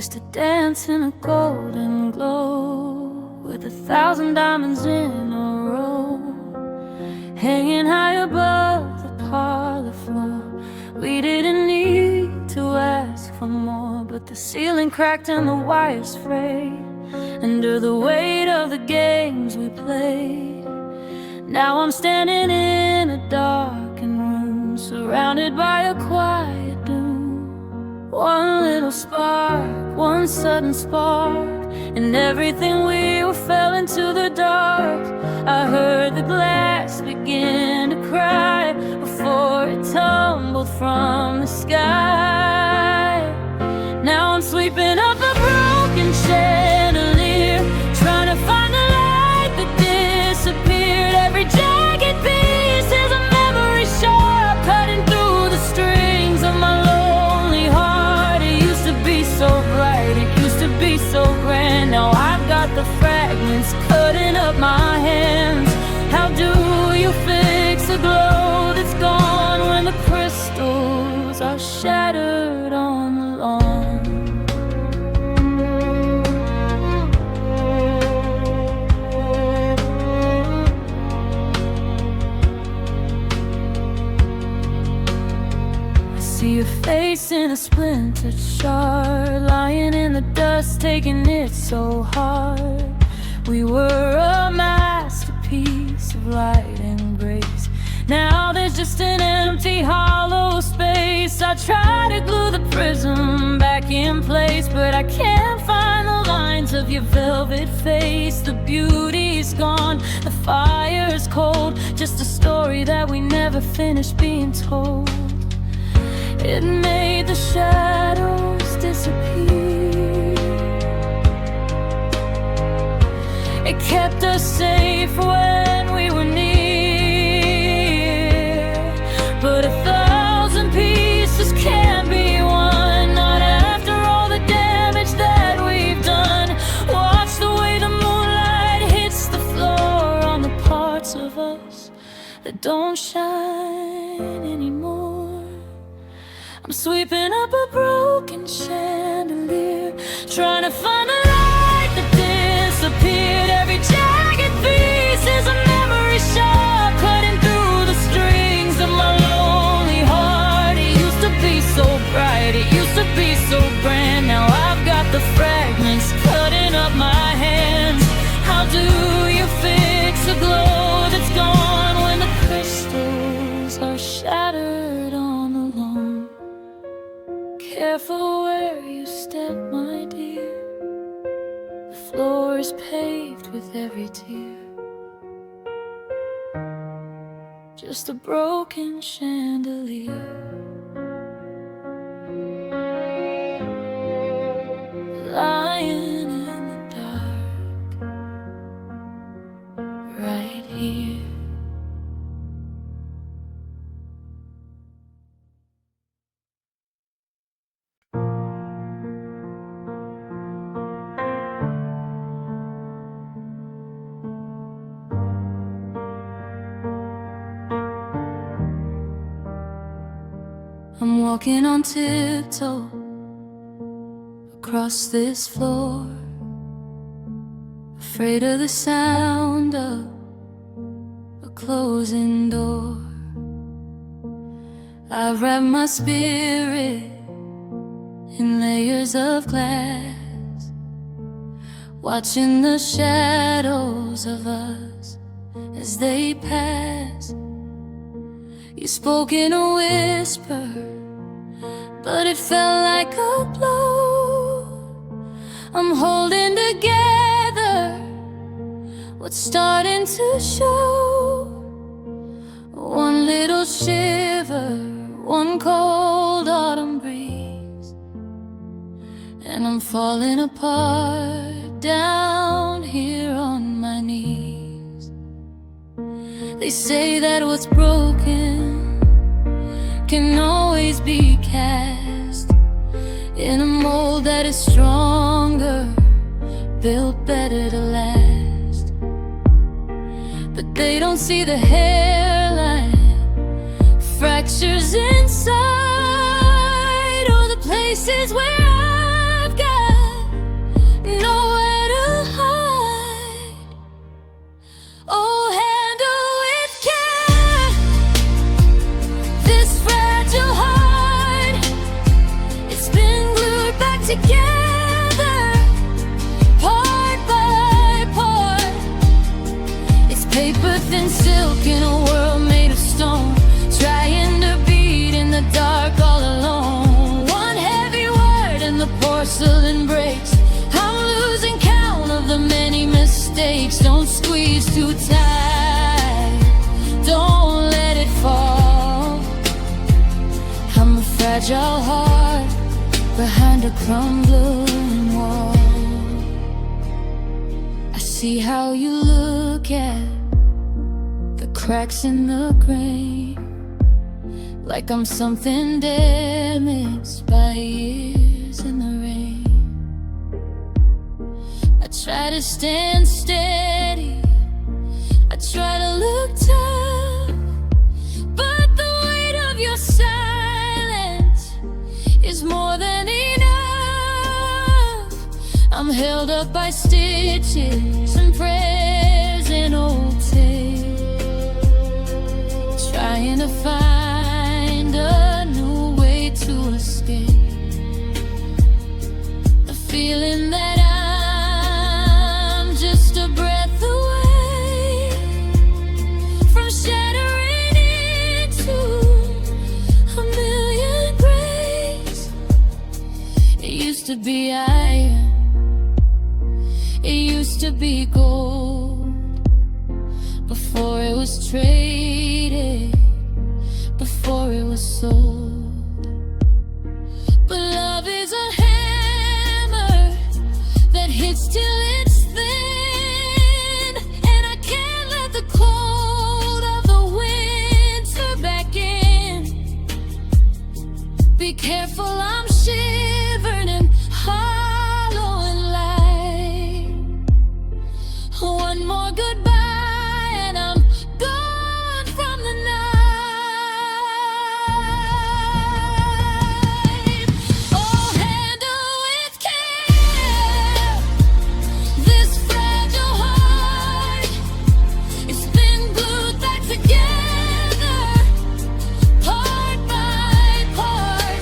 used to dance in a golden glow, with 1,000 diamonds in a row, hanging high above the parlor floor. We didn't need to ask for more, but the ceiling cracked and the wires frayed under the weight of the games we played. Now I'm standing in a darkened room, surrounded by a quiet doom. One little spark, one sudden spark, and everything we were fell into the dark. I heard the glass begin to cry before it tumbled from the sky. Now I'm sweeping up a broken chandelier, trying to find the light that disappeared. Every jagged piece is a memory sharp, cutting through the strings of my lonely heart. It used to be so bright, it used to be so grand. Now I've got the fragments cutting up my hands. How do you fix a glow that's gone when the crystals are shattered on the lawn? See your face in a splintered shard, lying in the dust, taking it so hard. We were a masterpiece of light and grace. Now there's just an empty, hollow space. I try to glue the prism back in place, but I can't find the lines of your velvet face. The beauty's gone, the fire's cold, just a story that we never finished being told. It made the shadows disappear. It kept us safe when we were near. But 1,000 pieces can't be one, not after all the damage that we've done. Watch the way the moonlight hits the floor on the parts of us that don't shine anymore. I'm sweeping up a broken chandelier, trying to find a light that disappeared. Every jagged piece is a memory sharp, cutting through the strings of my lonely heart. It used to be so bright, it used to be so grand. Now I've got the fragments cutting up my hands. How do you fix a glow that's gone when the crystals are shattered on the lawn? Careful where you step, my dear. The floor is paved with every tear. Just a broken chandelier, lying in the dark, right here. I'm walking on tiptoe across this floor, afraid of the sound of a closing door. I wrap my spirit in layers of glass, watching the shadows of us as they pass. You spoke in a whisper, but it felt like a blow. I'm holding together what's starting to show. One little shiver, one cold autumn breeze, and I'm falling apart down here on my knees. They say that what's broken can always be cast in a mold that is stronger, built better to last. But they don't see the hairline, fractures inside, or the places where I've got paper thin silk in a world made of stone, trying to beat in the dark all alone. One heavy word and the porcelain breaks. I'm losing count of the many mistakes. Don't squeeze too tight, don't let it fall. I'm a fragile heart behind a crumbling wall. I see how you look at the cracks in the grain, like I'm something damaged by years in the rain. I try to stand steady, I try to look tough, but the weight of your silence is more than enough. I'm held up by stitches and prayers and old tapes, trying to find a new way to escape the feeling that I'm just a breath away from shattering into a million grays. It used to be iron, it used to be gold, before it was traded, before it was sold. But love is a hammer that hits till it's thin, and I can't let the cold of the winter back in. Be careful, I'm shivered and hollow and light. One more goodbye and I'm gone from the night. Oh, handle with care this fragile heart. It's been glued back together, part by part.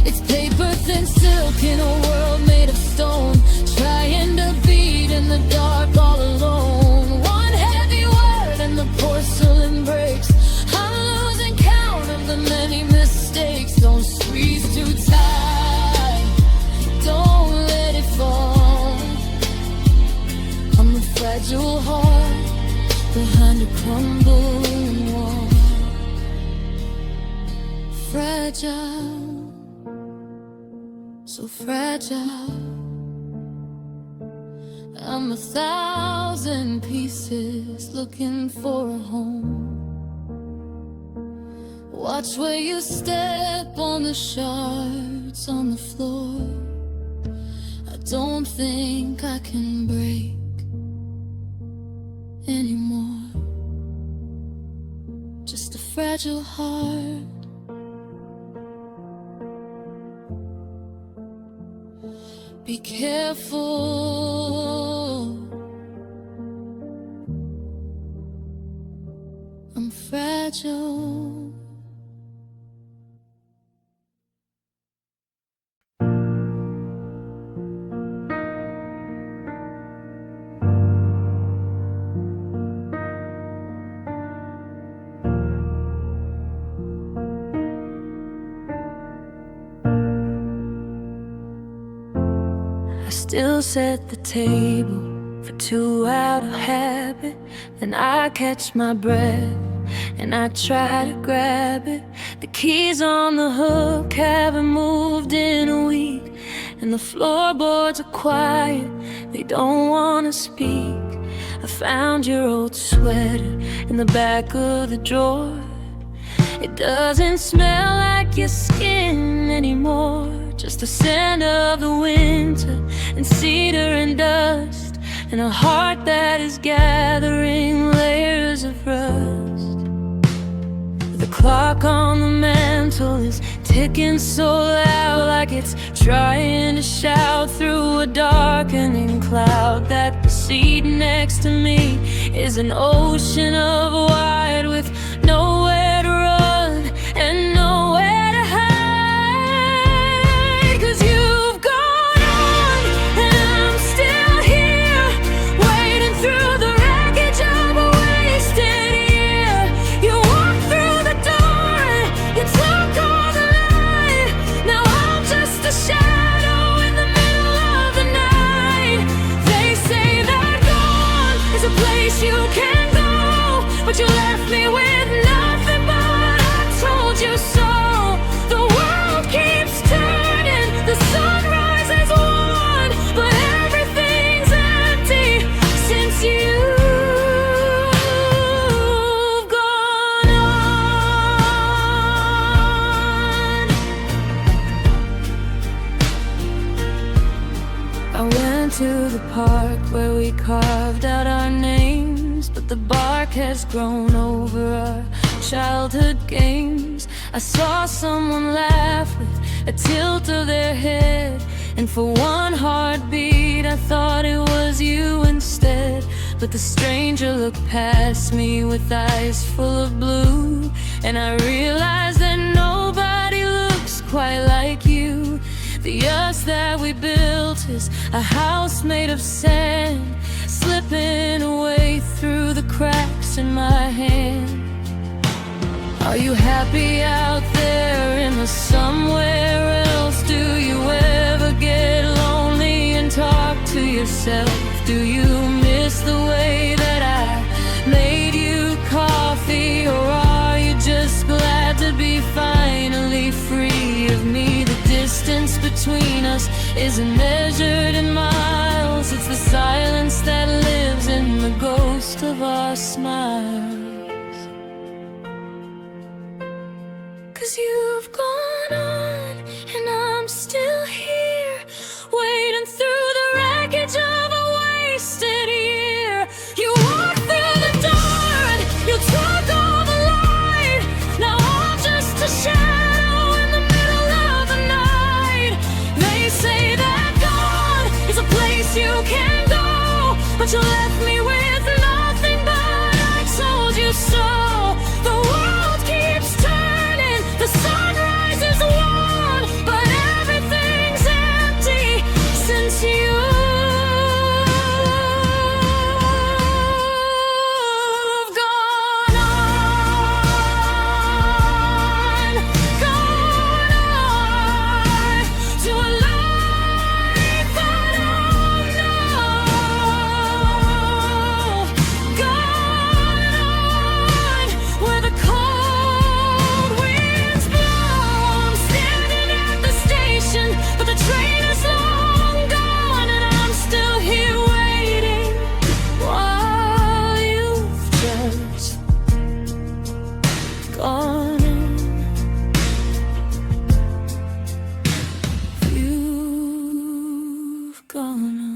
It's paper thin silk in a world made of stone, trying to beat in the dark all alone. One heavy word and the porcelain breaks. I'm losing count of the many mistakes. Don't squeeze too tight, don't let it fall. I'm a fragile heart behind a crumbling wall. Fragile, so fragile. I'm 1,000 pieces looking for a home. Watch where you step on the shards on the floor. I don't think I can break anymore. Just a fragile heart. Be careful, I'm fragile. I still set the table for two out of habit. Then I catch my breath and I try to grab it. The keys on the hook haven't moved in a week, and the floorboards are quiet, they don't wanna speak. I found your old sweater in the back of the drawer. It doesn't smell like your skin anymore, just the scent of the winter and cedar and dust, and a heart that is gathering layers of rust. The clock on the mantle is ticking so loud, like it's trying to shout through a darkening cloud, that the seat next to me is an ocean of white with nowhere to run and nowhere to hide. 'Cause you've gone on and I'm still here, waiting through the wreckage of went to the park where we carved out our names, but the bark has grown over our childhood games. I saw someone laugh with a tilt of their head, and for one heartbeat I thought it was you instead. But the stranger looked past me with eyes full of blue, and I realized that nobody looks quite like you. The us that we built is a house made of sand, slipping away through the cracks in my hand. Are you happy out there in the somewhere else? Do you ever get lonely and talk to yourself? Do you miss the way that I made you coffee? Or are you just glad to be finally free of me? The distance between us isn't measured in miles. It's the silence that lives in the ghost of our smiles. 'Cause you've gone on and I'm still here, waiting through the wreckage of a wasted year. You walked through the door and you took all the light. Now I'm just a shadow in the middle of the night. They say that gone is a place you can go, but you left me with nothing, but I told you so. The world keeps turning, the sunrise is warm, but everything's empty since you've gone on, gone on to a life I don't know, gone on where the cold winds blow. I'm standing at the station, but the train is long gone, and I'm still here waiting while you've just gone on. You've gone on.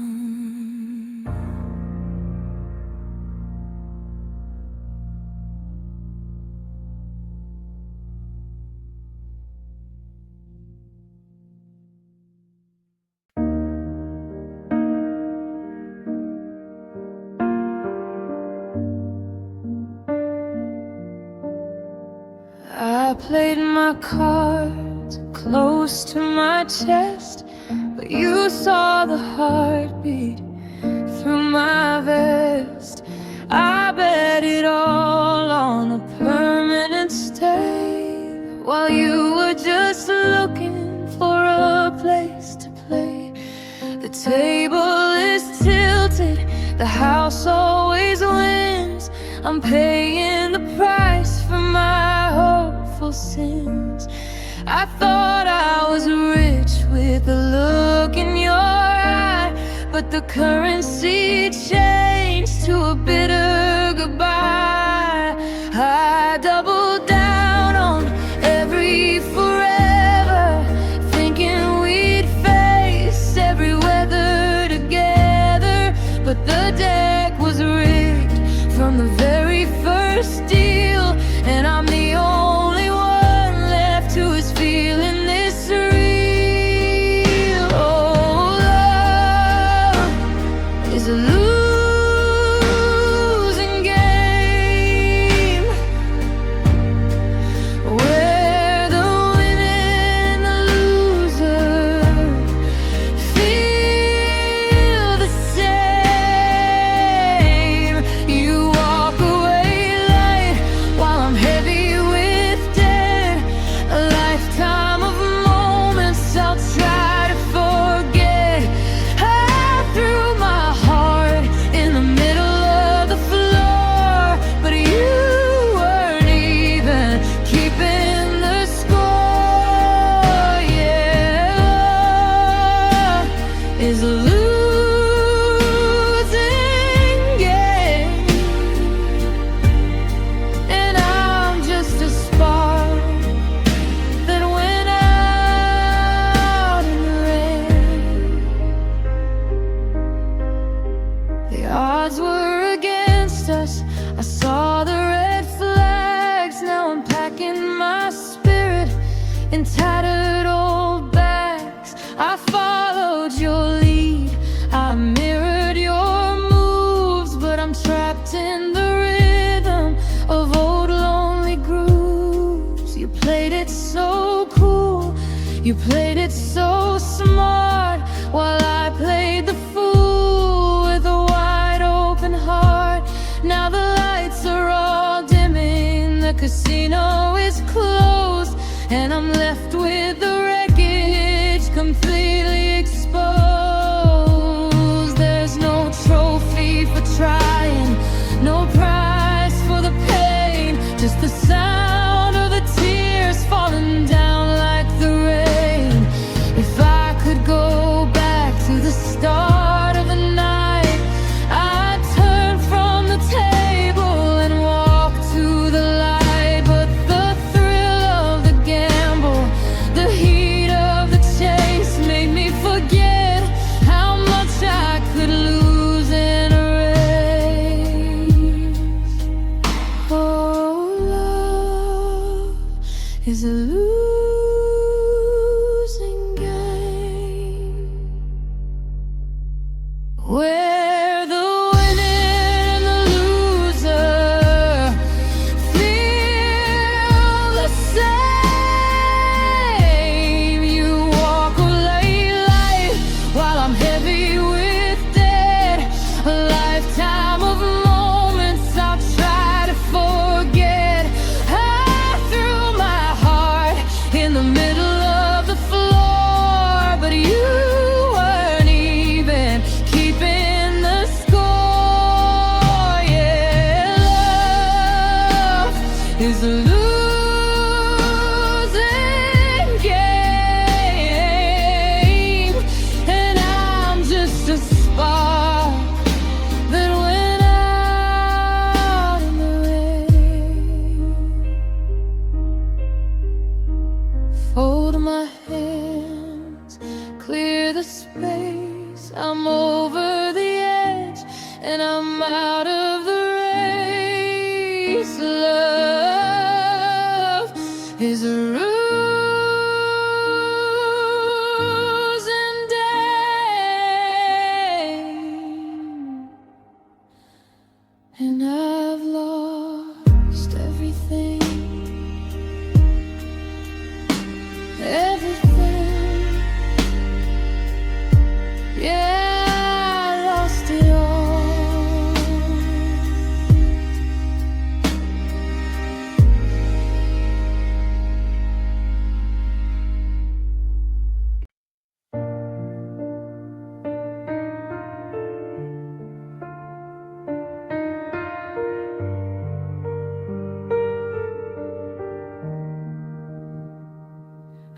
I played my cards close to my chest, but you saw the heartbeat through my vest. I bet it all on a permanent stay, while you were just looking for a place to play. The table is tilted, the house always wins. I'm paying the price for my hopeful sins. I thought I was rich with the look in your eye, but the currency changed to a bitter goodbye. I doubled down on every forever, thinking we'd face every weather together, but the deck was rigged from the very first deal, and I'm the only one left who is feeling this real. Oh, love is a losing game, where the winner and the loser feel the same. You walk away light odds were against us. I saw the red flags. Now I'm packing my spirit in tattered old bags. I followed your lead, I mirrored your moves, but I'm trapped in the rhythm of old lonely grooves. You played it so cool, you played it so smart, while I played the fool with a wide open heart. Now the lights are all dimming, the casino is closed, and I'm left with the wreckage completely exposed. There's no trophy for trying, no prize for the pain, just the sound of the tears falling down like the rain. If I could go back to the start of the night, I'd turn from the table and walk to the light. But the thrill of the gamble, the heat of the chase, made me forget how much I could lose in a race. Oh, love is a losing game, where the winner and the loser feel the same. You walk away light while I'm heavy with debt. A lifetime of moments I'll try to forget. I threw my heart in the middle of the floor, but you weren't even keeping the score. Yeah, love is a losing game, and I'm just a spark that went out in the rain. Fold my hands, clear the space. I'm over the edge, and I'm out of the race. Love is a losing game, and I've lost everything. Everything, yeah, I lost it all.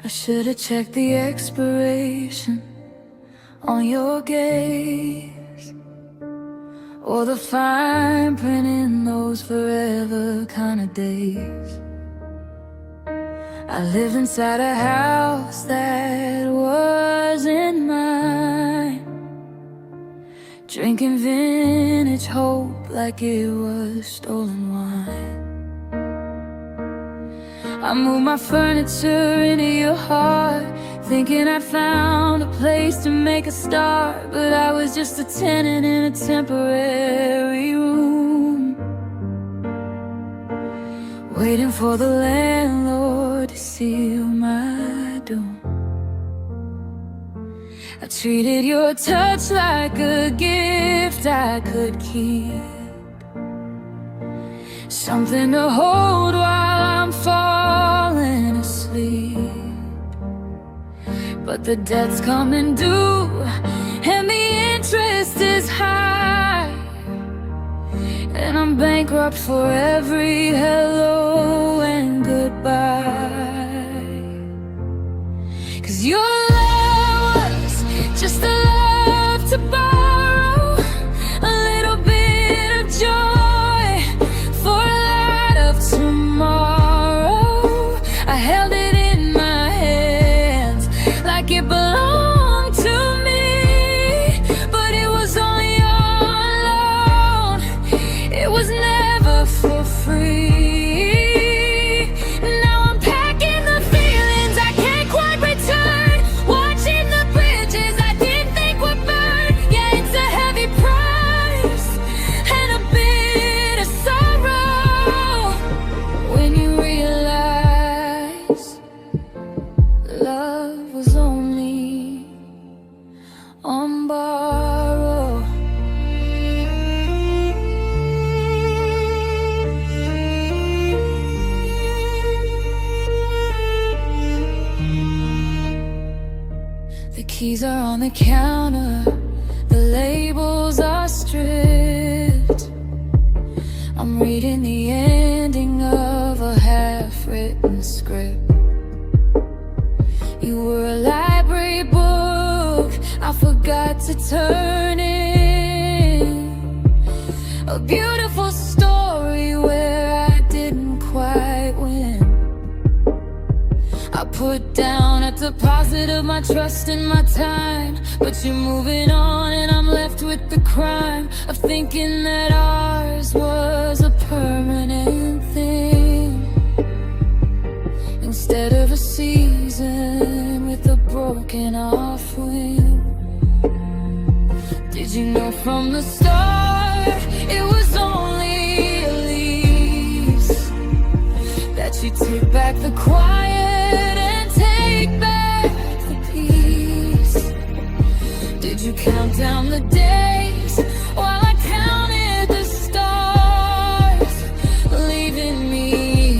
I should have checked the expiration on your gaze, or the fine print in those forever kind of days. I lived inside a house that wasn't mine, drinking vintage hope like it was stolen wine. I moved my furniture into your heart, thinking I found a place to make a start, but I was just a tenant in a temporary room, waiting for the landlord to seal my doom. I treated your touch like a gift I could keep, something to hold while I'm falling asleep. But the debt's coming due, and the interest is high, and I'm bankrupt for every hello and goodbye. 'Cause your love was just a love to borrow, a little bit of joy for a light of tomorrow. I held it in my hands like it belonged to me, but it was only your love. on the counter, the labels are stripped. I'm reading the ending of a half-written script. You were a library book I forgot to turn in, a beautiful story where I didn't quite win. I put down a deposit of my trust and my time, but you're moving on and I'm left with the crime of thinking that ours was a permanent thing, instead of a season with a broken off wing. Did you know from the start it was only a lease, that you take back the quiet and take back the peace? Did you count down the days while I counted the stars, leaving me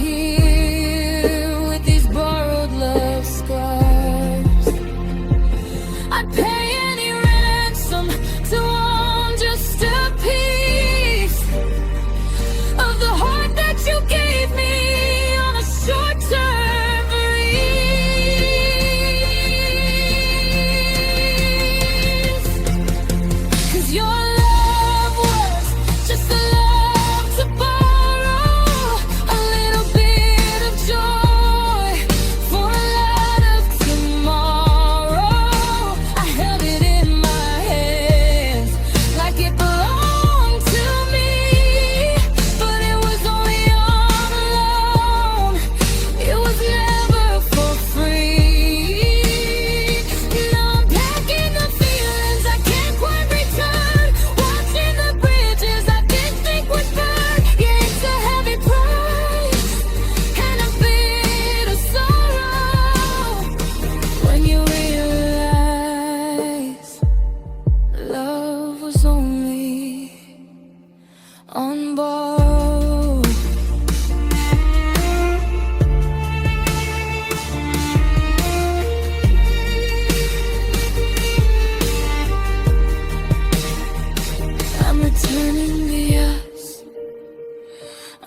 here with these borrowed love scars? I'd pay any ransom to own just a piece of the heart that you gave me on a short-term breeze. 'Cause your love was just a love to borrow, a little bit of joy for a lot of tomorrow. I held it in my hands like it belonged to me, but it was only on a loan. It was never for free. Now I'm packing the feelings I can't quite return, watching the bridges I didn't think would burn. Yeah, it's a heavy price and a bit of sorrow when you realize love was only on borrowed. I'm returning the us,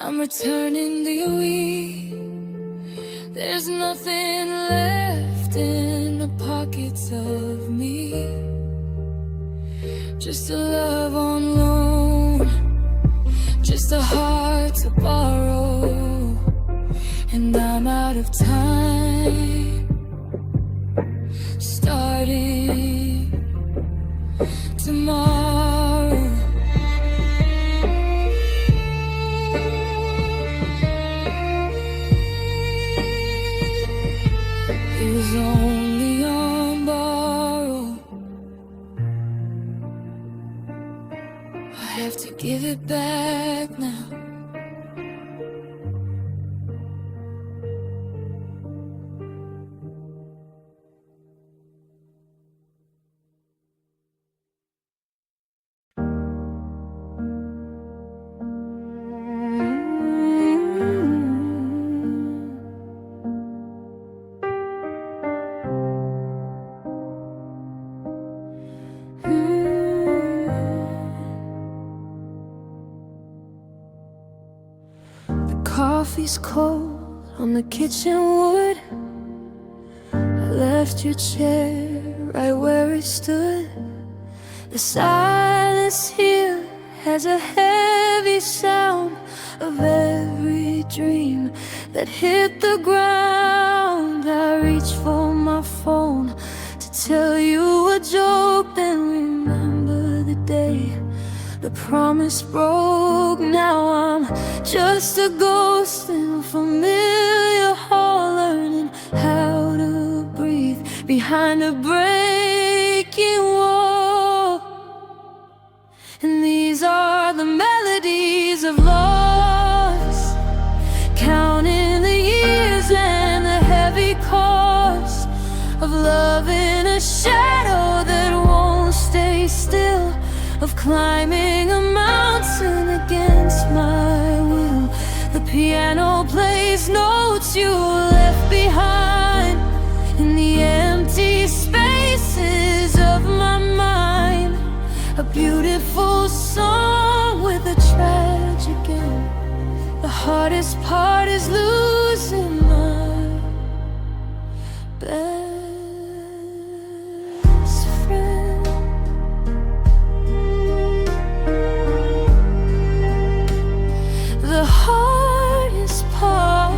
I'm returning the we. There's nothing left in the pockets of me, just a love on loan, just a heart to borrow. And I'm out of time, starting tomorrow. It was only on borrow. I have to give it back now. Coffee's cold on the kitchen wood. I left your chair right where it stood. The silence here has a heavy sound of every dream that hit the ground. I reach for my phone to tell you a joke, then remember the day the promise broke. Now I'm just a ghost in a familiar hall, learning how to breathe behind a breaking wall. And these are the melodies of loss, counting the years and the heavy cost of love in a shadow that won't stay still, of climbing a mountain against my will. The piano plays notes you left behind in the empty spaces of beautiful song with a tragic end. The hardest part is losing my best friend. The hardest part,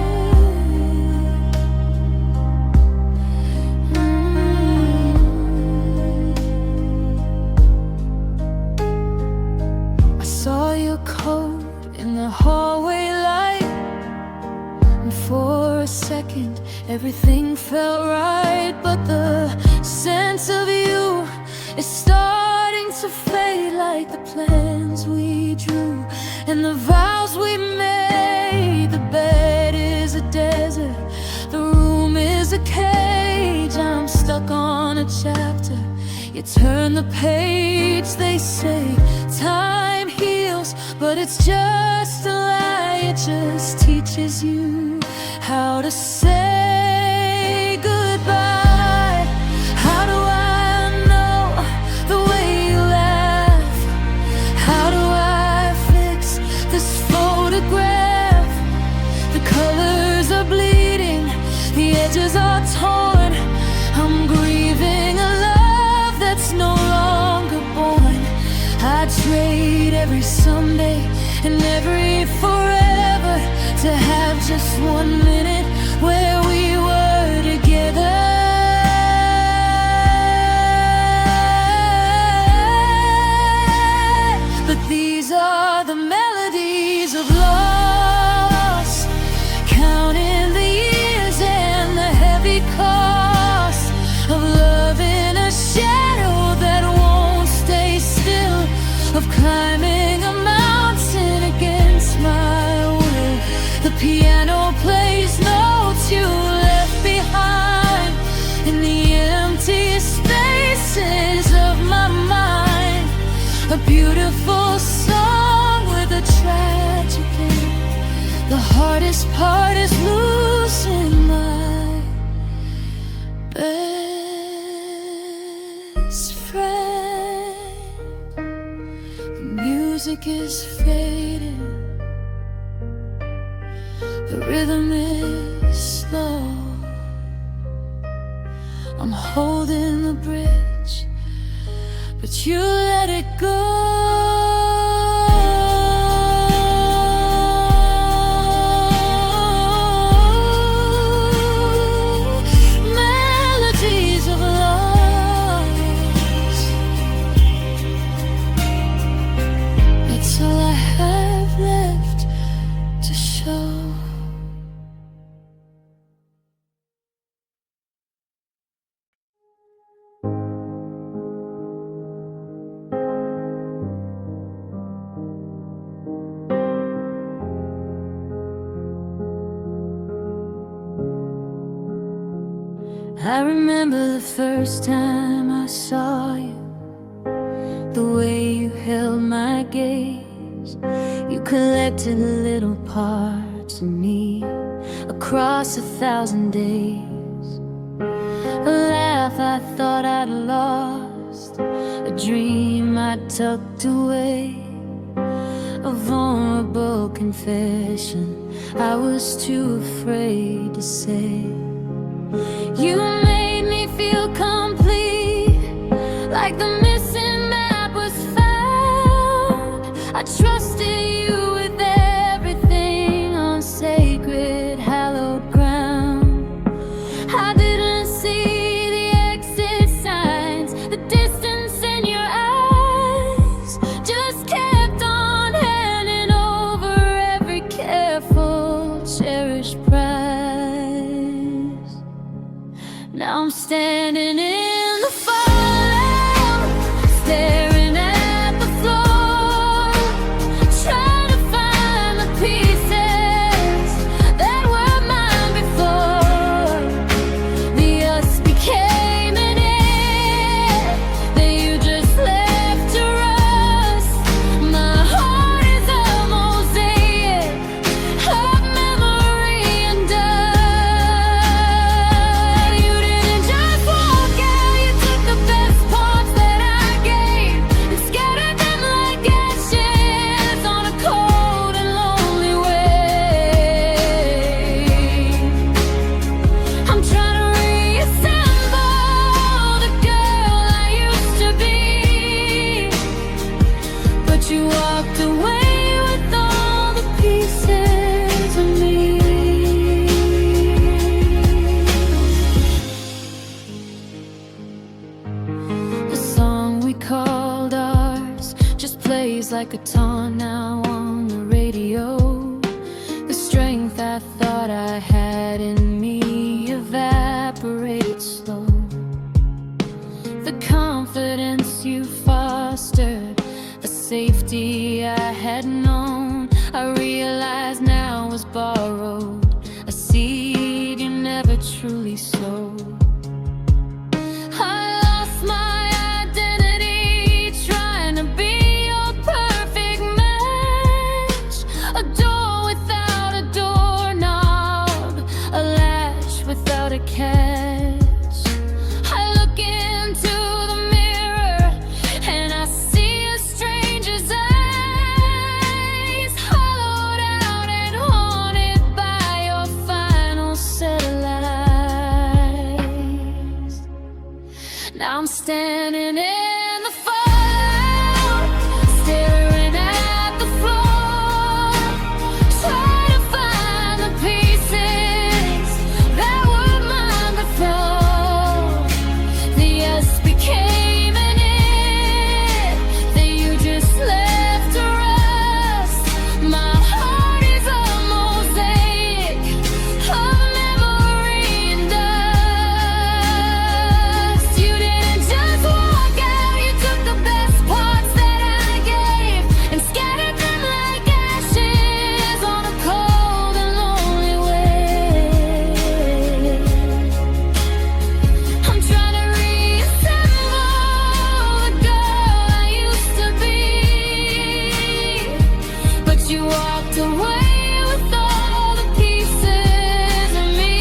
I saw your coat in the hallway light, and for a second everything felt right. But the sense of you is starting to fade, like the plans we drew and the vows we made. The bed is a desert, the room is a cage. I'm stuck on a chapter, you turn the page. They say time heals, but it's just a lie. It just teaches you how to say goodbye. How do I know the way you laugh? How do I fix this photograph? The colors are bleeding, the edges are torn. I'm grieving a love that's no longer born. I trade every Sunday and every forever to have just 1 minute where we were together. But these are the melodies of loss, counting the years and the heavy cost of love in a shadow that won't stay still, of climbing a mountain against my will. The piano plays notes you left behind in the empty spaces of my mind. A beautiful song with a tragic end. The hardest part is losing my best friend. The music is fading, the rhythm is slow. I'm holding the bridge, but you let it go. Melodies of loss, that's all I have left to show. I remember the first time I saw you, the way you held my gaze. You collected little parts of me across 1,000 days. A laugh I thought I'd lost, a dream I tucked away, a vulnerable confession I was too afraid to say. You made me feel complete, like the missing map was found. I trusted you with everything on sacred, hallowed ground. I didn't see the exit signs, the distance in your eyes. Just kept on handing over every careful, cherished prize. Now I'm standing in the fallout, staring at the floor, trying you walked away with all the pieces of me. The song we called ours just plays like a taunt now on the radio. The strength I thought I had in me evaporated slow. The confidence you fostered, the safety I had known, I realize now was borrowed, a seed you never truly sowed. I lost my identity trying to be your perfect match. A door without a doorknob, a latch without a catch. I look into the mirror and I see a stranger's eyes, hollowed out and haunted by your final set of lies. Now I'm standing in the fallout, staring at the floor, trying to find the pieces that were mine before. The us became an it that you just left to rust. My heart is a mosaic of memory and dust. You didn't just walk out, you took the best parts that I gave and scattered them like ashes on a cold and lonely way. I'm trying to reassemble the girl I used to be, but you walked away with all the pieces of me.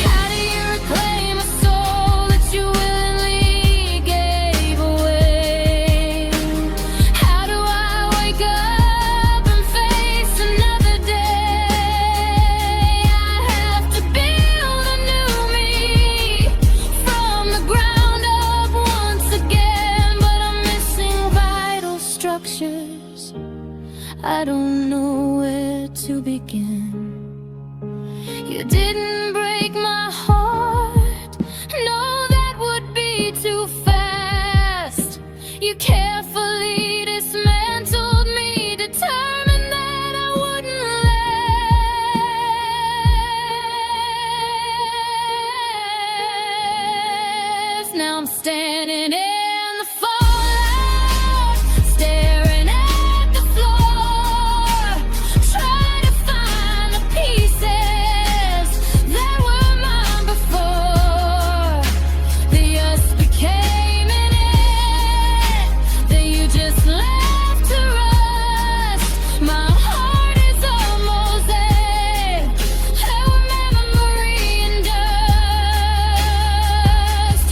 How do you reclaim a soul that you willingly gave away? How do I wake up and face another day? I have to build a new me from the ground up once again, but I'm missing vital structures. I don't know where to begin. You didn't break my heart, no, that would be too fast. You carefully dismantled me, determined that I wouldn't last. Now I'm standing in the fallout, staring at the floor, trying to find the pieces that were mine before. The us became an it that you just left to rust. My heart is a mosaic of memory and dust.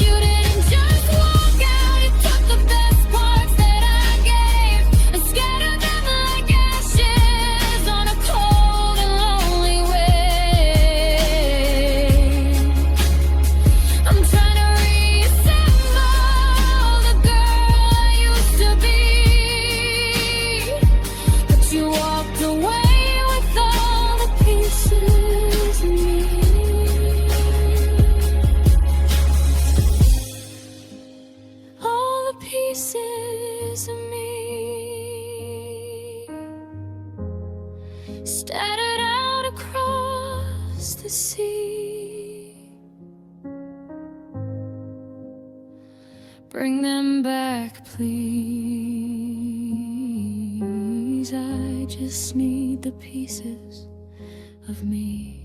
You didn't just walk out, you took the best parts that I gave and scattered them like ashes on a cold and lonely way. I'm trying to reassemble the girl I used to be, but you walked away with all the pieces of me. All the pieces of me scattered out across the sea. Bring them back, please. I just need the pieces of me.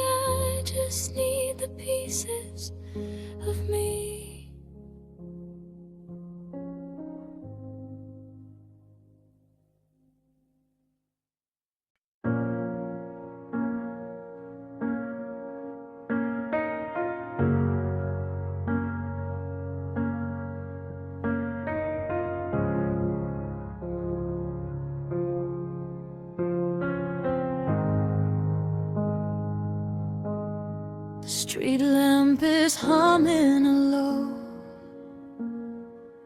I just need the pieces of me. The street lamp is humming a low,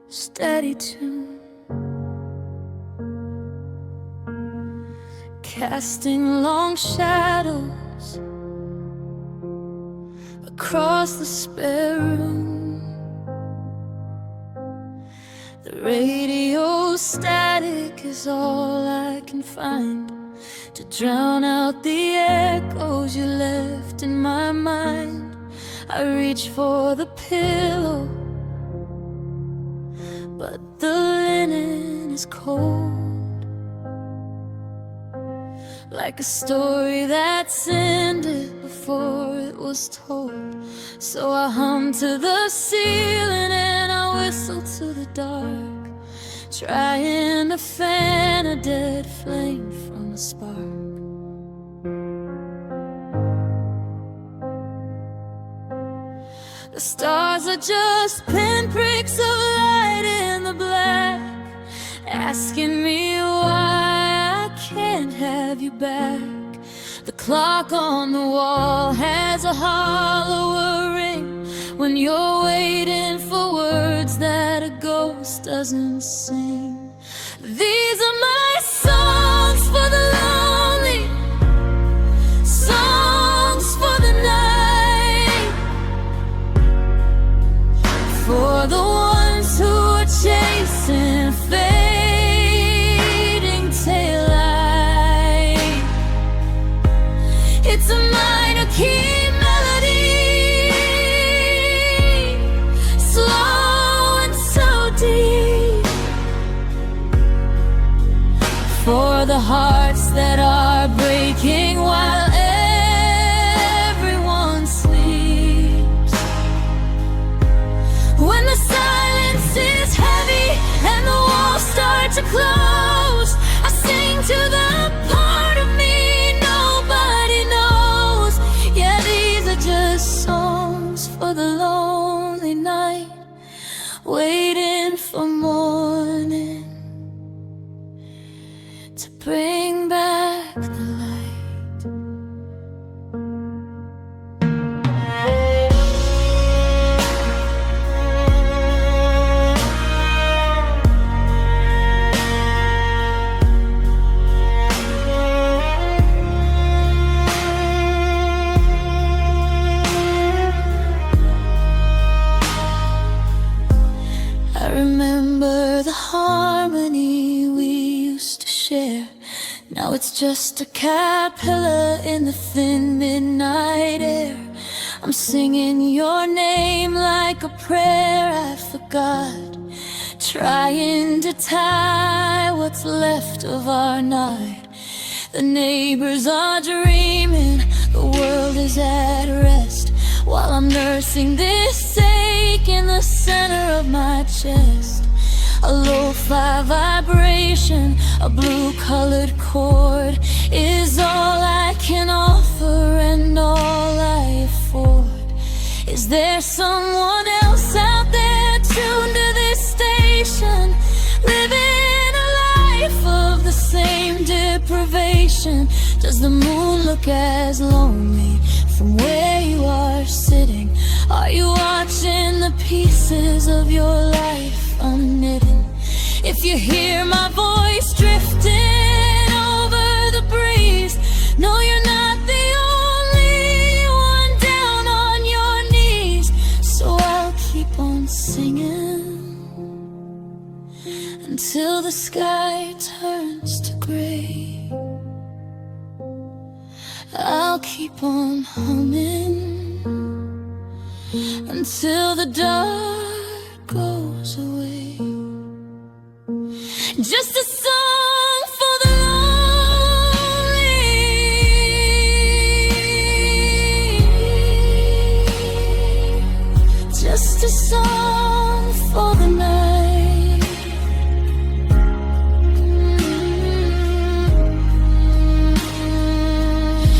steady tune, casting long shadows across the spare room. The radio static is all I can find to drown out the echoes you left in my mind. I reach for the pillow, but the linen is cold, like a story that's ended before it was told. So I hum to the ceiling and I whistle to the dark, trying to fan a dead flame from a spark. The stars are just pinpricks of light in the black, asking me why I can't have you back. The clock on the wall has a hollower ring when you're waiting for words that a ghost doesn't sing. These are my songs for the lonely, songs for the night, for the ones who are chasing fading taillight. It's a minor key melody, slow and so deep, for the hearts that are breaking while everyone sleeps. When the silence is heavy and the walls start to close, I sing to the part of me nobody knows. Yeah, these are just songs for the lonely night, waiting for morning to bring back the light. I remember the harmony we used to share. Now it's just a cappella in the thin midnight air. I'm singing your name like a prayer I forgot, trying to tie what's left of our night. The neighbors are dreaming, the world is at rest, while I'm nursing this ache in the center of my chest. A lo-fi vibration, a blue-colored chord is all I can offer and all I afford. Is there someone else out there tuned to this station, living a life of the same deprivation? Does the moon look as lonely from where you are sitting? Are you watching the pieces of your life unknitting? If you hear my voice drifting over the breeze, know you're not the only one down on your knees. So I'll keep on singing until the sky turns to gray. I'll keep on humming until the dark goes away. Just a song for the lonely, just a song for the night.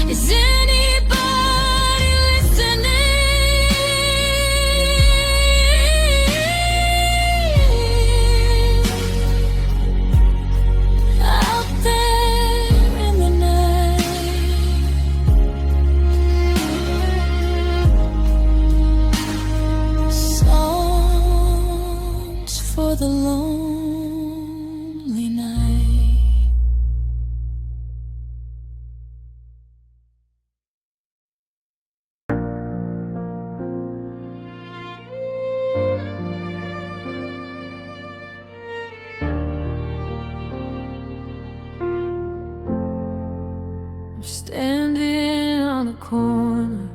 Is anybody listening? standing on the corner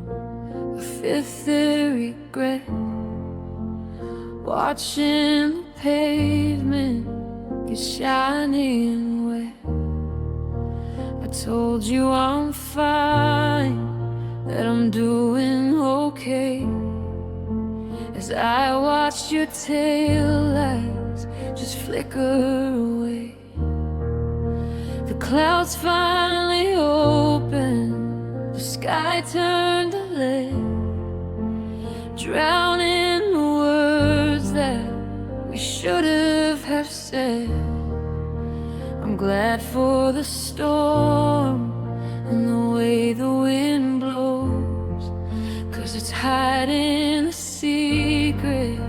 of Fifth and Regret, watching the pavement get shiny and wet. I told you I'm fine, that I'm doing okay, as I watched your tail lights just flicker away. The clouds finally opened, the sky turned to lead, drowning the words that we should have said. I'm glad for the storm and the way the wind blows, 'cause it's hiding a secret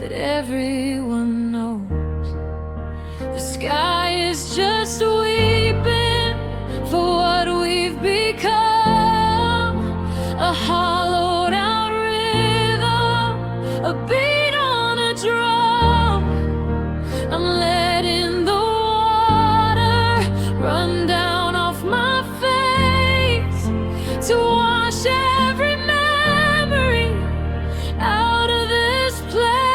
that everyone knows. The sky is just weeping for what we've become, a hollowed out rhythm, a beat on a drum. I'm letting the water run down off my face to wash every memory out of this place.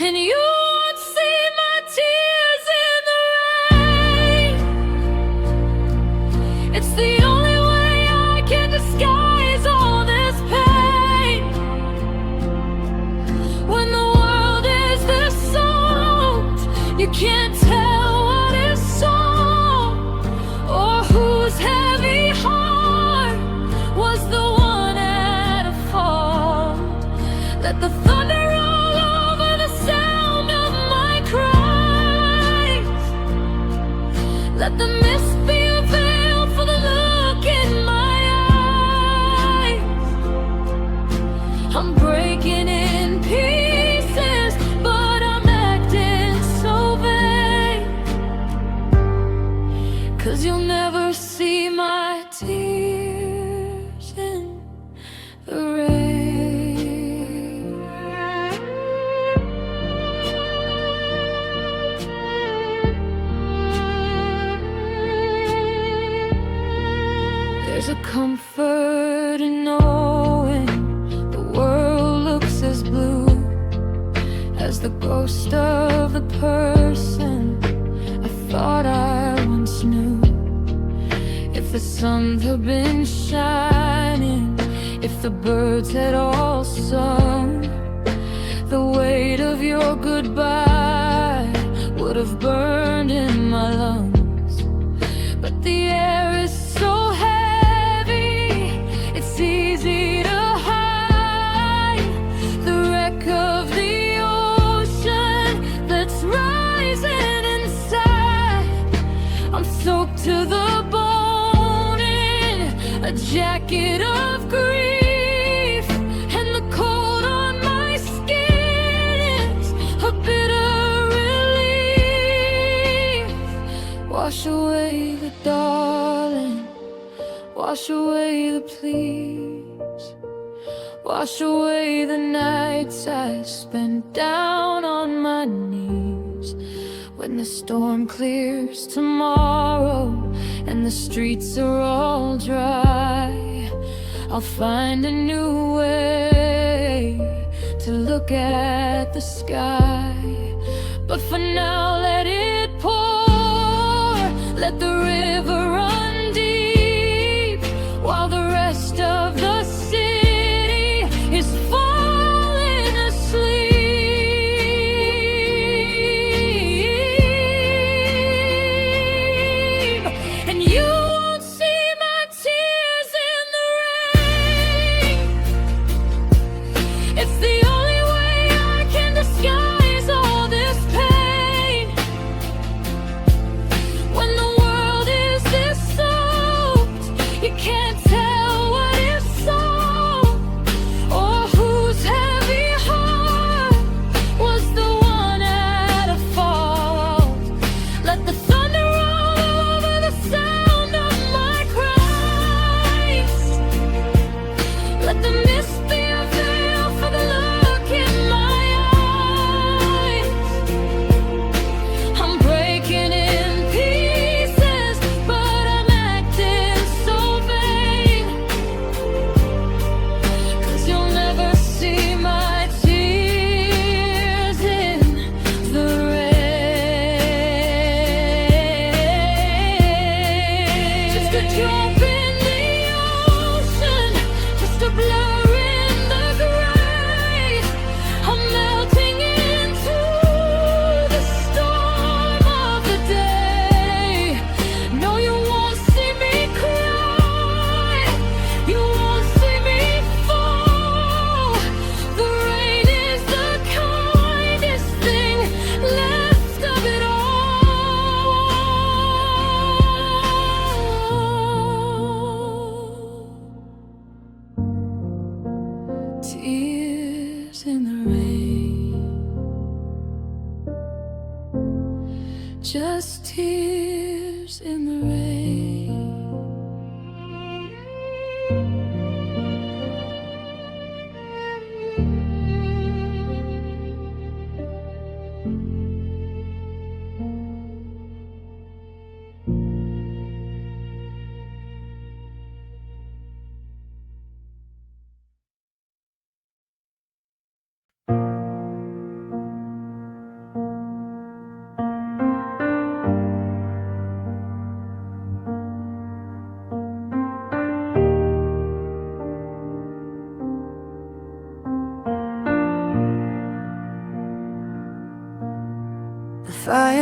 And you won't see my tears in the rain. It's the only way I can disguise all this pain. When the world is this soaked, you can't tell what is song or whose heavy heart was the one at a fault. Let the thunder roll over the sound of my cries. Let the mist be a veil for the look in my eyes. I'm breaking in pieces, but I'm acting so vain, 'cause you'll never see my tears in the rain. There's a comfort in knowing the world looks as blue as the ghost of the person I thought I once knew. If the sun had been shining, if the birds had all sung, the weight of your goodbye would have burned in my lungs. But the air is so heavy, it's easy to hide the wreck of the ocean that's rising inside. I'm soaked to the bone in a jacket of grief, and the cold on my skin is a bitter relief. Wash away the darling, wash away the please, wash away the nights I spent down on my knees. When the storm clears tomorrow and the streets are all dry, I'll find a new way to look at the sky. But for now, let it pour, let the river run deep, while the rest of the city is falling asleep. And you won't see my tears in the rain. It's the only way I can disguise all this pain. When the world is this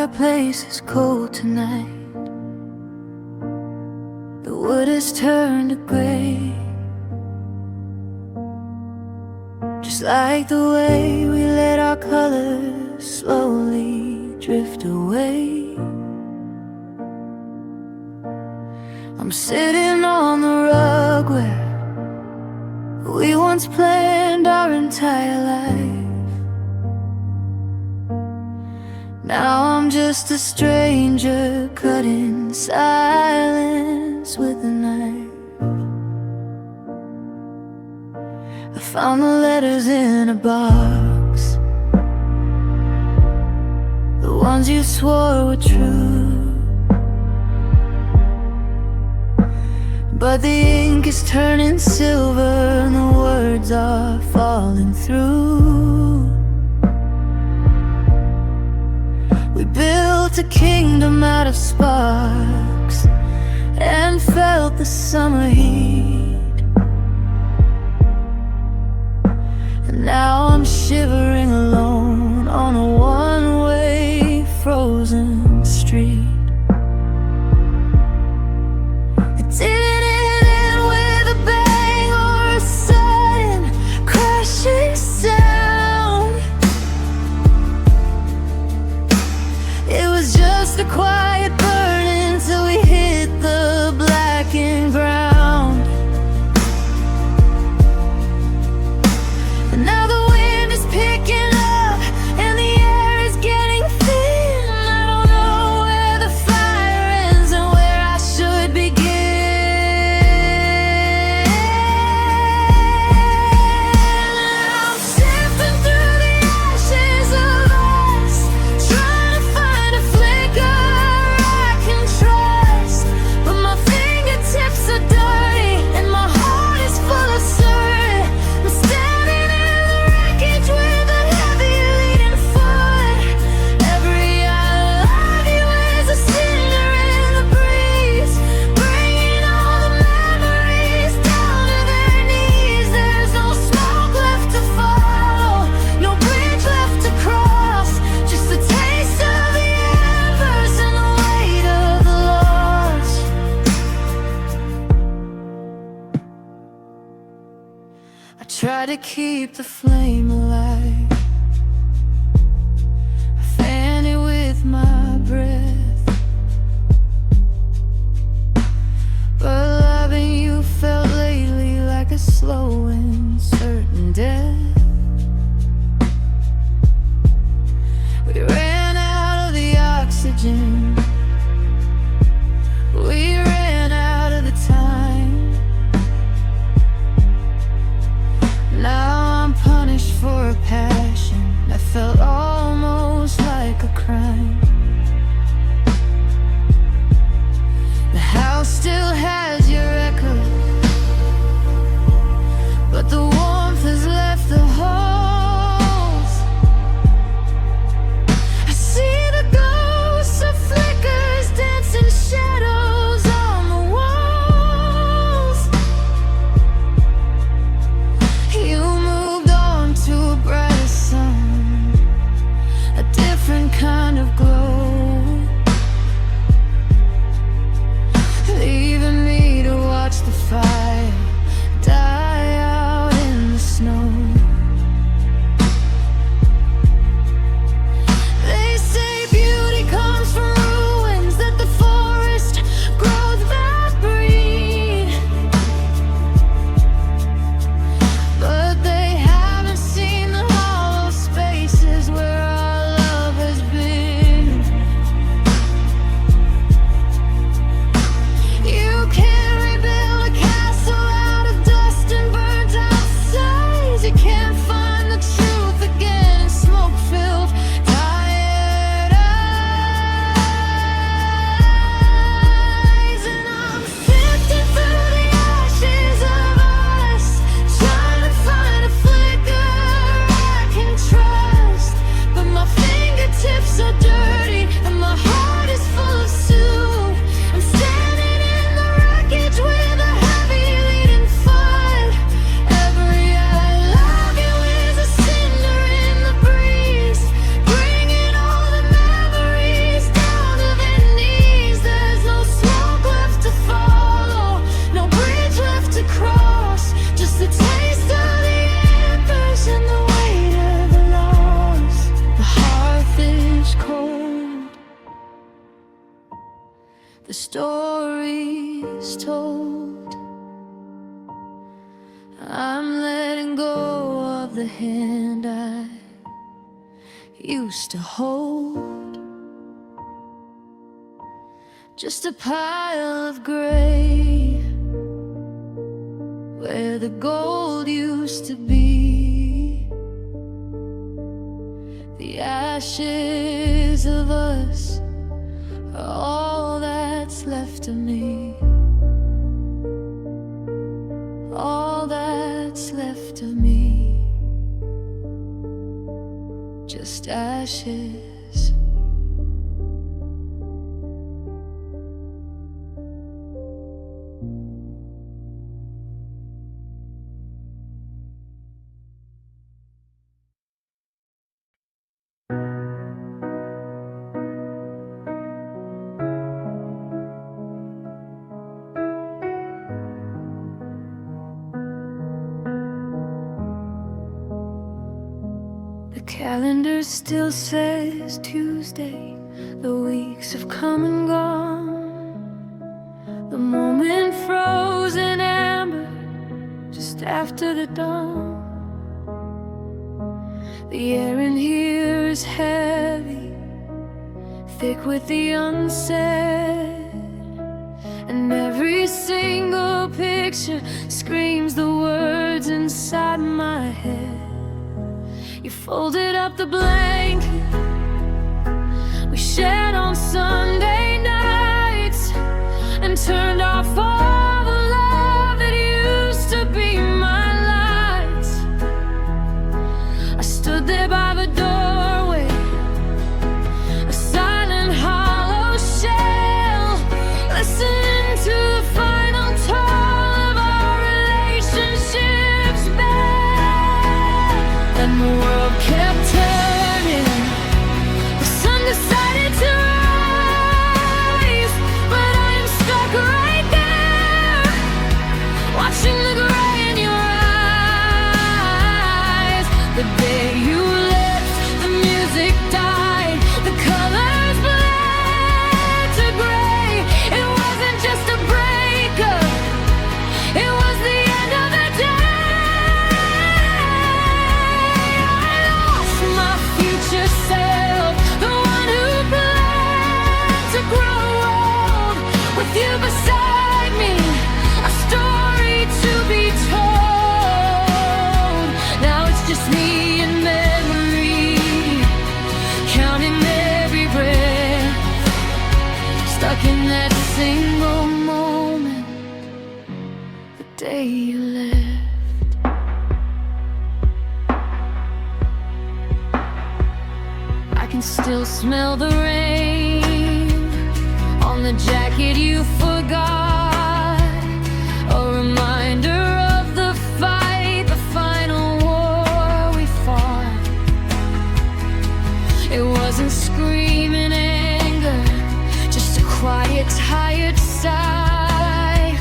fireplace is cold tonight. The wood has turned to gray, just like the way we let our colors slowly drift away. I'm sitting on the rug where we once planned our entire life. Now I'm just a stranger cutting silence with a knife. I found the letters in a box, the ones you swore were true. But the ink is turning silver and the words are falling through. We built a kingdom out of sparks and felt the summer heat. And now I'm shivering alone on a one-way frozen street. It didn't end with a bang or a sudden crashing sound. It was just a quiet burning till we hit the blackened ground. And now the wind is picking up and the air is getting thin. I don't know where the fire ends and where I should begin. I'm sifting through the ashes of us, trying to find a flicker I can trust. But my fingertips are dirty and my heart is full of surrey. I'm standing in the wreckage with a heavy leading foot. Every I love you is a cinder in the breeze, bringing all the memories down to their knees. There's no smoke left to follow, no bridge left to cross, just the taste of the embers and the weight of the loss. I try to keep the flame alive, I fan it with my breath. But loving you felt lately like a slow and certain death. We ran out of the oxygen, we ran out of the time. Now I'm punished for a passion that felt almost like a crime. The house still has your echo, but the warmth has left the halls. I see the ghosts of flickers, dancing shadows on the walls. You moved on to a brighter sun, a different kind of glow, leaving me stories told. I'm letting go of the hand I used to hold. Just a pile of gray where the gold used to be. The ashes of us are all that's left of me. All that's left of me, just ashes. The calendar still says Tuesday. The weeks have come and gone. The moment froze in amber just after the dawn. The air in here is heavy, thick with the unsaid, and every single picture screams the words inside my head. You folded up the blanket we shared on Sunday nights and turned off all the love that used to be my lights. I stood there by the doorway, a silent hollow shell, listening to the final toll of our relationship's bell. And the world kept turning, the sun decided to rise, but I'm stuck right there, watching the gray in your eyes. The day you left, the music died, the colors bled to gray. It wasn't just a breakup, it was the end of the day. I lost my future self, the one who planned to grow old with you beside me, a story to be told. Now it's just me and memory, counting every breath, stuck in that single moment, the day you left. I can still smell the rain on the jacket you forgot, a reminder of the fight, the final war we fought. It wasn't screaming anger, just a quiet, tired sigh.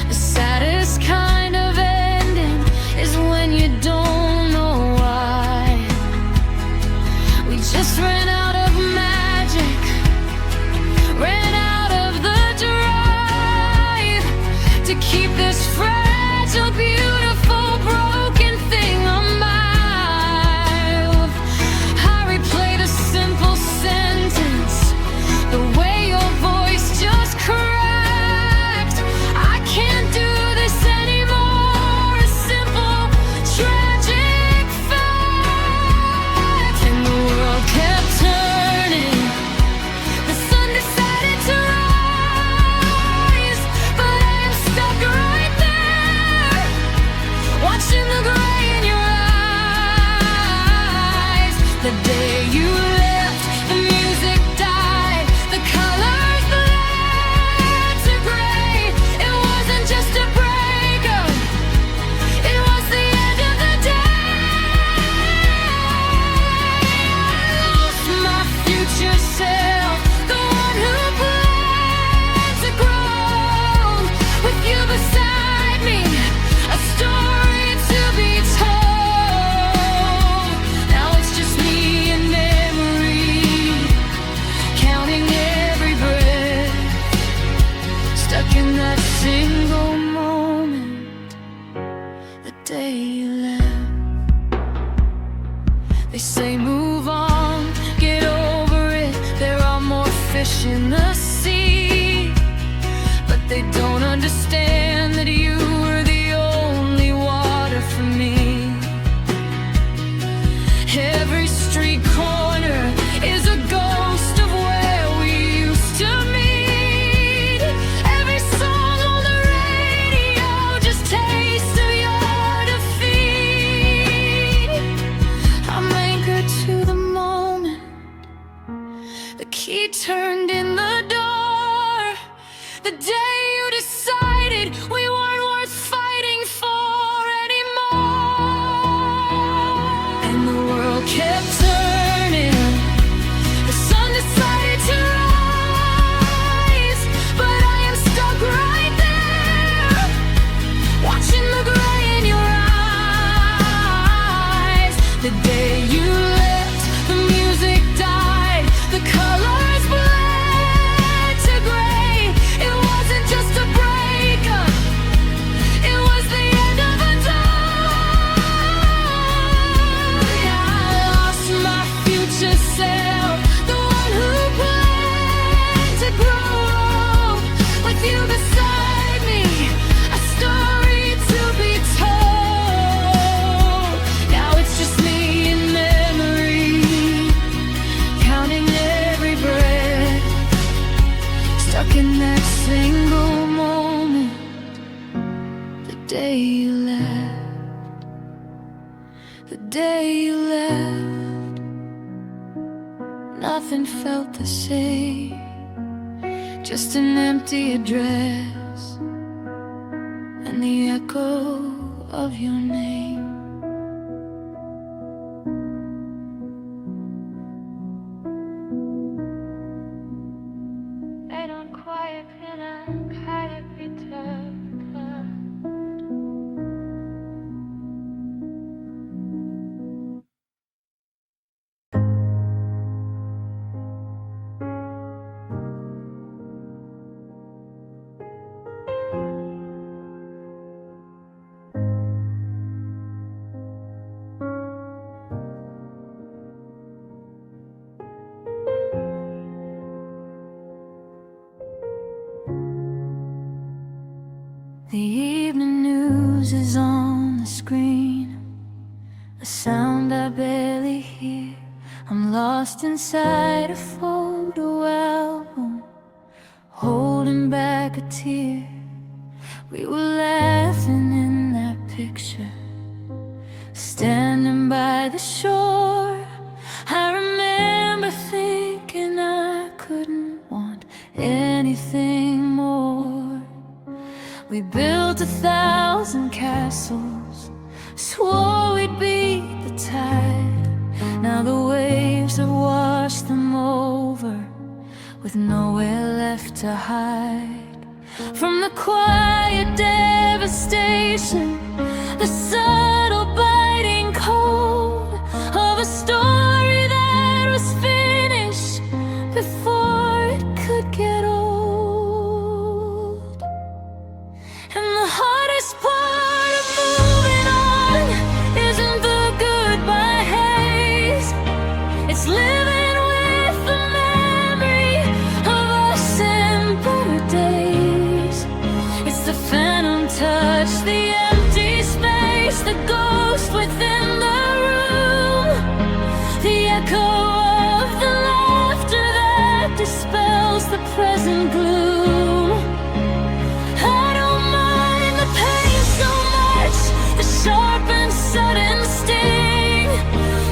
The saddest kind of ending is when you don't know why. We just ran out of magic, ran out of the dry. stuck in that single moment, the day you left. They say move on, get over it, there are more fish in the sea. But they don't understand that you were the only water for me. Every street corner is a ghost of where we used to meet. Every song on the radio, just taste of your defeat. I'm anchored to the moment the key turned in the door, the day you decided we weren't worth fighting for anymore. And the world kept turning, the sun decided to rise, but I am stuck right there, watching the gray in your eyes. The day you left, the music died, the colors bled to gray. It wasn't just a breakup, it was the end of a dawn. I lost my future self, the one who planned to grow old with you beside me, a story to be told. Now it's just me in memory, counting every breath, stuck in that single moment, the day you left. The day you left, nothing felt the same, just an empty address and the echo of your name. They don't quiet in a kind of return. The evening news is on the screen, a sound I barely hear. I'm lost inside a photo album, holding back a tear. We were laughing in that picture, standing by the shore. I remember thinking I couldn't want anything more. We built 1,000 castles, swore we'd beat the tide. Now the waves have washed them over, with nowhere left to hide. From the quiet devastation, the subtle biting cold of a story that was finished before it could get old. And the hardest part of moving on isn't the goodbye haze, it's living with the memory of us in better days. It's the phantom touch, the empty space, the ghost within the room, the echo of the laughter that dispels the present gloom. I don't mind the pain so much, the sharp and sudden sting.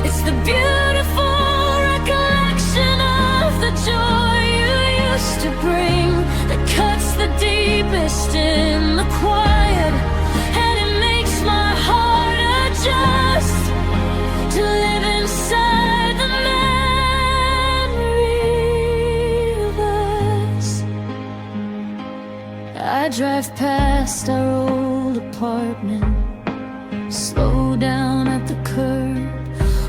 It's the beautiful recollection of the joy you used to bring that cuts the deepest in the quiet, and it makes my heart adjust to live inside the memory of us. I drive past our old apartment, slow down at the curb,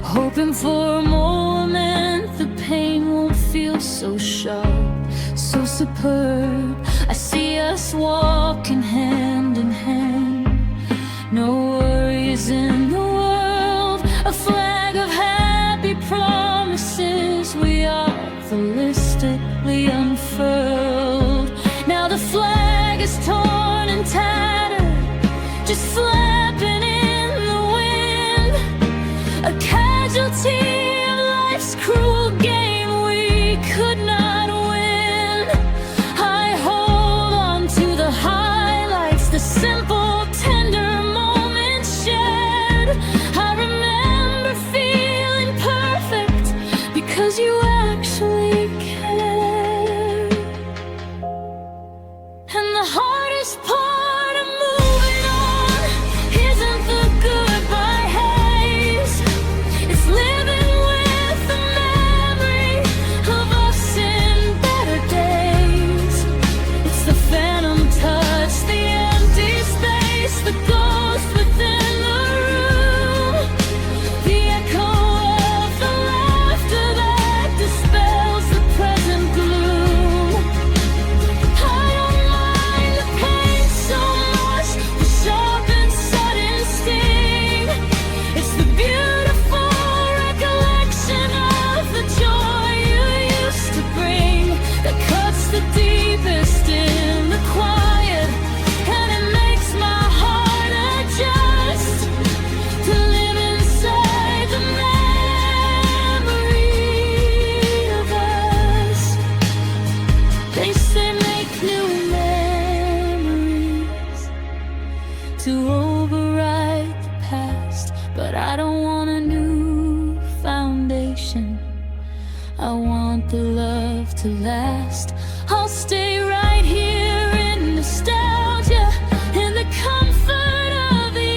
hoping for a moment the pain won't feel so sharp, so superb. I see us walking hand in hand. No worries in the world, a flag of happy promises we optimistically unfurled. Now the flag is torn and tattered, just flapping in the wind, a casualty of life's cruel game we could not win. I hold on to the highlights, the simple, tender moments shared. I remember feeling perfect because you actually cared. And the hardest part of moving on isn't the goodbye haze. It's living with the memory of us in better days. It's the phantom touch, the empty space, the ghost within the room, the echo of the laughter that dispels the present gloom. I don't mind the pain so much, the sharp and sudden sting. It's the beautiful recollection of the joy you used to bring that cuts the deepest in the quiet, and it makes my heart adjust to live inside the memory of us. They say make new memories to override the past, but I don't want a new foundation. I want the love to last. I'll stay right here in nostalgia, in the comfort of the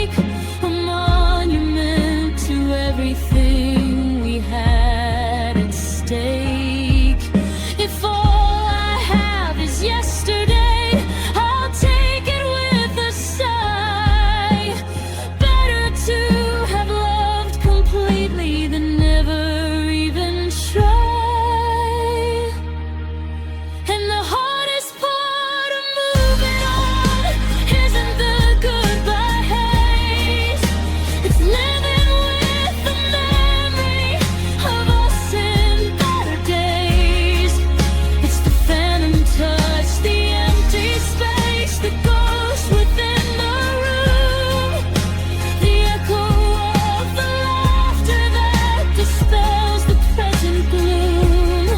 ache, a monument to everything we had at stake. If all I have is yesterday, I'll take it with a sigh. Better to have loved completely than never even try. And the hardest part of moving on isn't the goodbye haze. It's living with the memory of us in better days. It's the phantom touch, the empty space, the ghost within the room, the echo of the laughter that dispels the present gloom.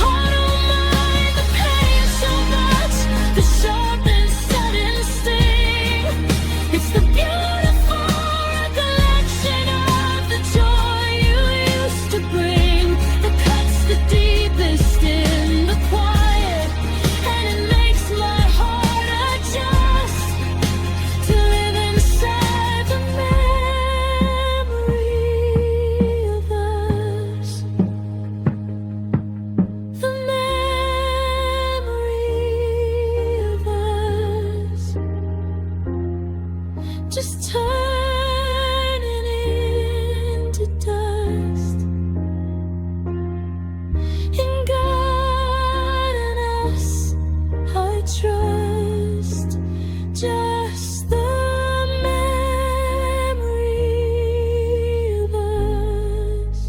I don't mind the pain so much, the sharp and sudden sting. It's the beautiful recollection of the joy you used to bring that cuts the deepest in the quiet, and it makes my heart adjust to live inside the memory of us. The memory of us, just turning into dust. In God and us, I trust. Just the memory of us.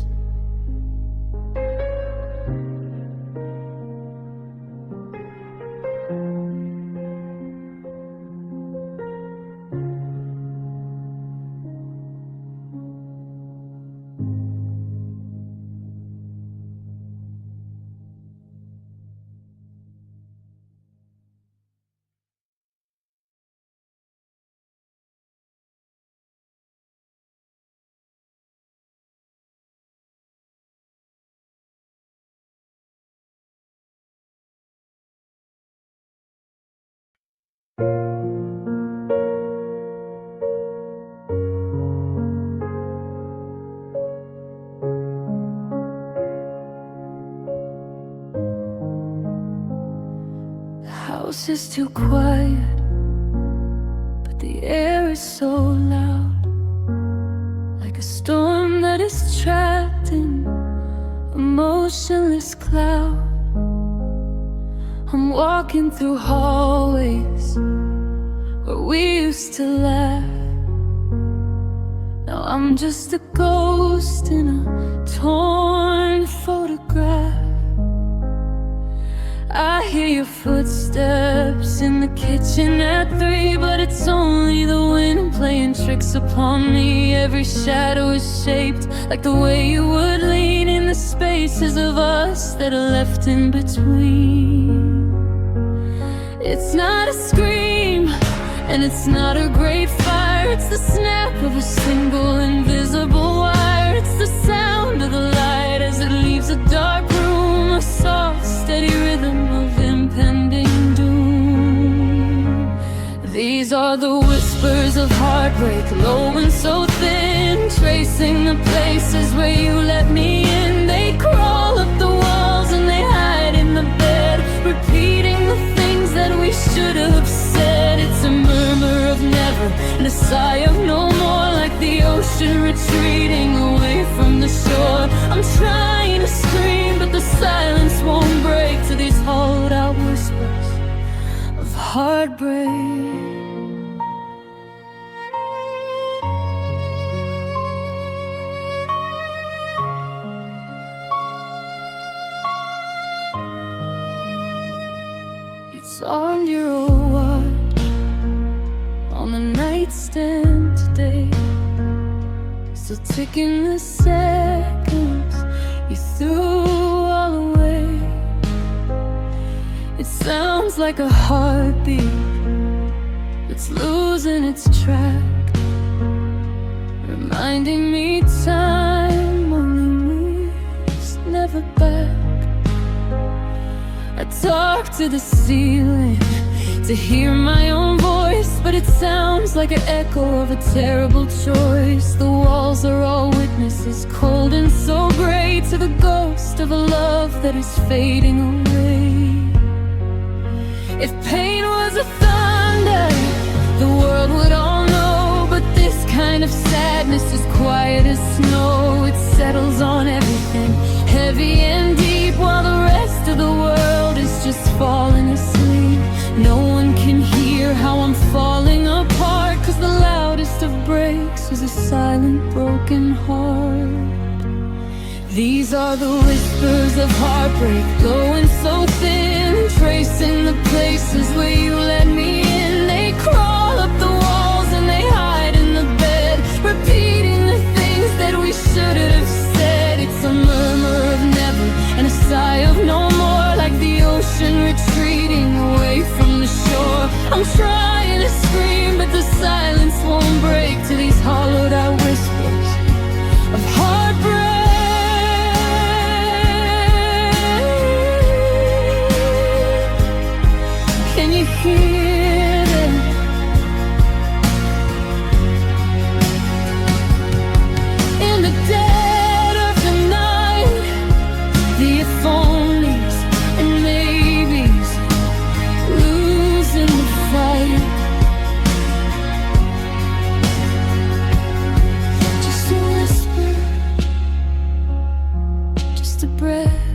The house is too quiet, but the air is so loud, like a storm that is trapped in a motionless cloud. I'm walking through hallways where we used to laugh. Now I'm just a ghost in a torn photograph. I hear your footsteps in the kitchen at 3, but it's only the wind playing tricks upon me. Every shadow is shaped like the way you would lean in the spaces of us that are left in between. It's not a scream, and it's not a great fire. It's the snap of a single invisible wire. It's the sound of the light as it leaves a dark room, a soft, steady rhythm of impending doom. These are the whispers of heartbreak, low and so thin, tracing the places where you let me in. They crawl up the walls and they hide in the bed, repeating the things that we should have said. It's a murmur of never and a sigh of no more, like the ocean retreating away from the shore. I'm trying to scream, but the silence won't break to these hollowed out whispers of heartbreak. It's on your old watch on the nightstand today, still ticking the seconds you threw all away. It sounds like a heartbeat that's losing its track, reminding me time only moves, never back. I talk to the ceiling to hear my own voice, but it sounds like an echo of a terrible choice. The walls are all witnesses, cold and so gray, to the ghost of a love that is fading away. If pain was a thunder, the world would all know, but this kind of sadness is quiet as snow. It settles on everything, heavy and deep, while the rest of the world is just falling asleep. No one can hear how I'm falling apart, 'cause the loudest of breaks is a silent broken heart. These are the whispers of heartbreak, low and so thin, tracing the places where you let me in. They crawl up the walls and they hide in the bed, repeating the things that we should have said. It's a murmur of never and a sigh of no more, like the ocean retreating away from the shore. I'm trying to scream, but the silence won't break to these hollowed out whispers of heartbreak. Can you hear them? In the dead of the night, the if onlys and maybes losing the fight. Just a whisper, just a breath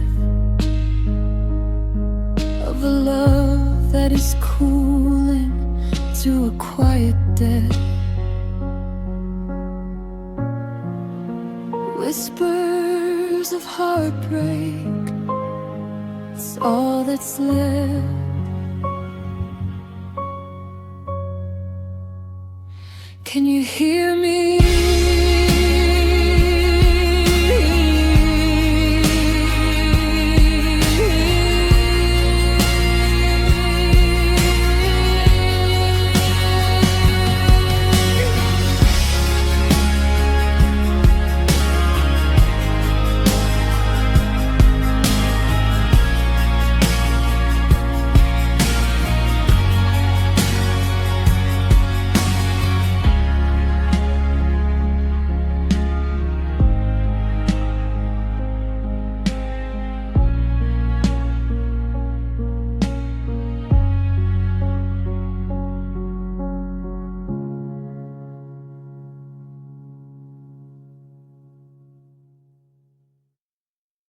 of a love that is cooling to a quiet death. Whispers of heartbreak, it's all that's left. Can you hear me?